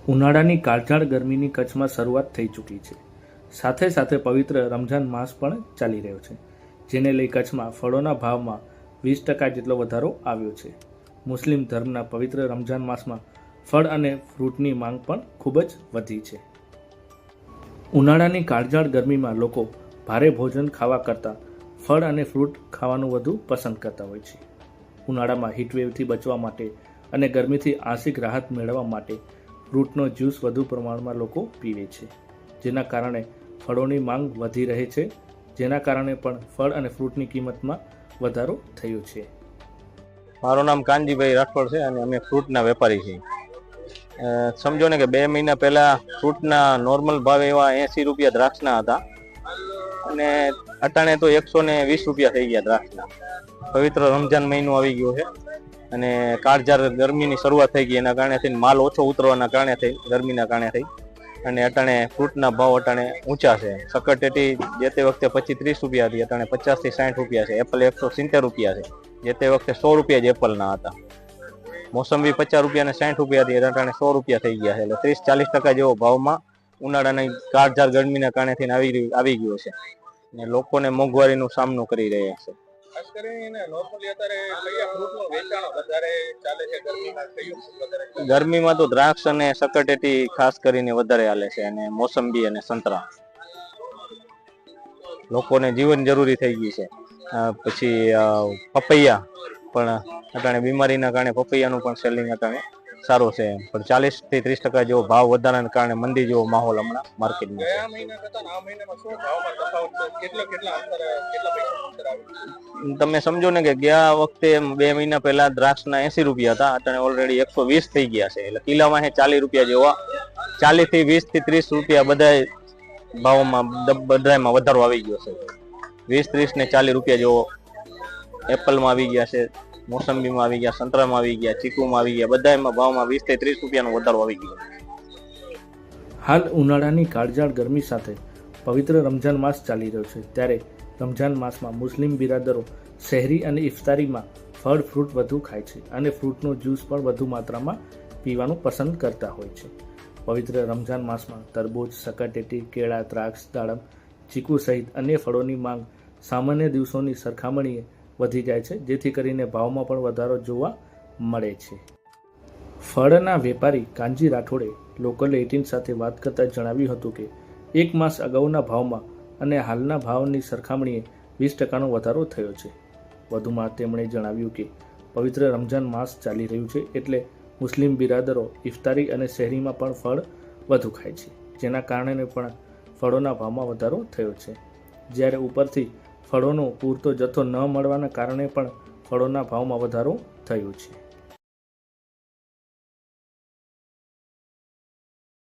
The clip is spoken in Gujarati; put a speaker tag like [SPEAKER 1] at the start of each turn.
[SPEAKER 1] ઉનાળાની કાળઝાળ ગરમીની કચ્છમાં શરૂઆત થઈ ચૂકી છે. સાથે સાથે પવિત્ર રમઝાન માસ પણ ચાલી રહ્યો છે, જેને લઈ કચ્છમાં ફળોના ભાવમાં 20% જેટલો વધારો આવ્યો છે. મુસ્લિમ ધર્મના પવિત્ર રમઝાન માસમાં ફળ અને ફ્રૂટની માંગ પણ ખૂબ જ વધી છે. ઉનાળાની કાળઝાળ ગરમીમાં લોકો ભારે ભોજન ખાવા કરતાં ફળ અને ફ્રૂટ ખાવાનું વધુ પસંદ કરતા હોય છે. ઉનાળામાં હીટવેવથી બચવા માટે અને ગરમીથી આંશિક રાહત મેળવવા માટે ફ્રૂટનો જ્યુસ વધુ પ્રમાણમાં લોકો પીવે છે, જેના કારણે ફળોની માંગ વધી રહે છે, જેના કારણે પણ ફળ અને ફ્રૂટની કિંમતમાં વધારો થયો છે.
[SPEAKER 2] મારું નામ કાનજીભાઈ રાઠોડ છે અને અમે ફ્રૂટના વેપારી છીએ. સમજો ને કે 2 મહિના પહેલા ફ્રૂટના નોર્મલ ભાવ એવા 80 રૂપિયા દ્રાક્ષના હતા અને અટાણે તો 120 રૂપિયા થઈ ગયા દ્રાક્ષના. પવિત્ર રમઝાન મહિનો આવી ગયો છે અને કાળઝાળ ગરમીની શરૂઆત થઈ ગઈ, એના કારણે થઈને માલ ઓછો ઉતરવાના કારણે થઈ, ગરમીના કારણે થઈ અને અટાણે ફ્રૂટના ભાવ અટાણે ઊંચા છે. સકરટેટી જે તે વખતે 25-30 રૂપિયા હતી, અટાણે 50 થી 60 રૂપિયા છે. એપલ 170 રૂપિયા છે, જે તે વખતે 100 રૂપિયા જ એપલના હતા. મોસંબી 50 રૂપિયા અને 60 રૂપિયા હતી, અટાણે 100 રૂપિયા થઈ ગયા છે. એટલે 30-40% જેવો ભાવમાં ઉનાળાની કાળઝાળ ગરમીના કારણે થઈને આવી ગયો છે અને લોકોને મોંઘવારીનો સામનો કરી રહ્યા છે.
[SPEAKER 3] ખાસ કરીને નોર્મલી અત્યારે કયા ફ્રૂટનું વેચાણ વધારે ચાલે છે ગરમીમાં? કયું ફ્રૂટ વધારે?
[SPEAKER 2] ગરમીમાં તો દ્રાક્ષ અને સકરટેટી ખાસ કરીને વધારે હાલે છે અને મોસંબી અને સંતરા લોકોને જીવન જરૂરી થઈ ગઈ છે. પછી પપૈયા પણ અટાણે બીમારીના કારણે પપૈયાનું પણ સેલિંગ અટાણે સારું છે, પણ 40 થી 30% જેવો ભાવ વધારાના કારણે મંદી જેવો માહોલ હમણાં માર્કેટમાં છે.
[SPEAKER 3] ગયા મહિના કરતાં આ મહિનામાં શું ભાવમાં તફાવત છે? કેટલા પૈસાનું અંતર આવ્યું?
[SPEAKER 2] તમે સમજો ને કે ગયા વખતે 2 મહિના પહેલા દ્રાક્ષના 80 રૂપિયા હતા, અટાણે ઓલરેડી 120 થઈ ગયા છે. એટલે કિલોમાં 40 રૂપિયા જેવા, 40 થી 20 થી 30 રૂપિયા બધા ભાવમાં બધામાં વધારો આવી ગયો છે. 20, 30 ને 40 રૂપિયા જેવો એપલમાં આવી ગયા છે, મોસંબીમાં આવી ગયા, સંતરામાં આવી ગયા, ચીકુમાં આવી ગયા, બધામાં ભાવમાં 20 થી 30 રૂપિયાનો વધારો આવી ગયો.
[SPEAKER 1] હાલ ઉનાળાની કાળઝાળ ગરમી સાથે પવિત્ર રમઝાન માસ ચાલી રહ્યો છે, ત્યારે રમઝાન માસમાં મુસ્લિમ બિરાદરો શહેરી અને ઇફતારીમાં ફળ ફ્રૂટ વધુ ખાય છે અને ફ્રૂટનો જ્યુસ પણ વધુ માત્રામાં પીવાનું પસંદ કરતા હોય છે. પવિત્ર રમઝાન માસમાં તરબૂચ, સકરટેટી, કેળા, દ્રાક્ષ, દાડમ, ચીકુ સહિત અન્ય ફળોની માંગ સામાન્ય દિવસોની સરખામણીએ વધી જાય છે, જેથી કરીને ભાવમાં પણ વધારો જોવા મળે છે. ફળના વેપારી કાનજી રાઠોડે લોકલ 18 સાથે વાત કરતાં જણાવ્યું હતું કે 1 માસ અગાઉના ભાવમાં અને હાલના ભાવની સરખામણીએ 20%નો વધારો થયો છે. વધુમાં તેમણે જણાવ્યું કે પવિત્ર રમઝાન માસ ચાલી રહ્યું છે, એટલે મુસ્લિમ બિરાદરો ઇફતારી અને શહેરીમાં પણ ફળ વધુ ખાય છે, જેના કારણે પણ ફળોના ભાવમાં વધારો થયો છે. જ્યારે ઉપરથી ફળોનો પૂરતો જથ્થો ન મળવાના કારણે પણ ફળોના ભાવમાં વધારો થયો છે.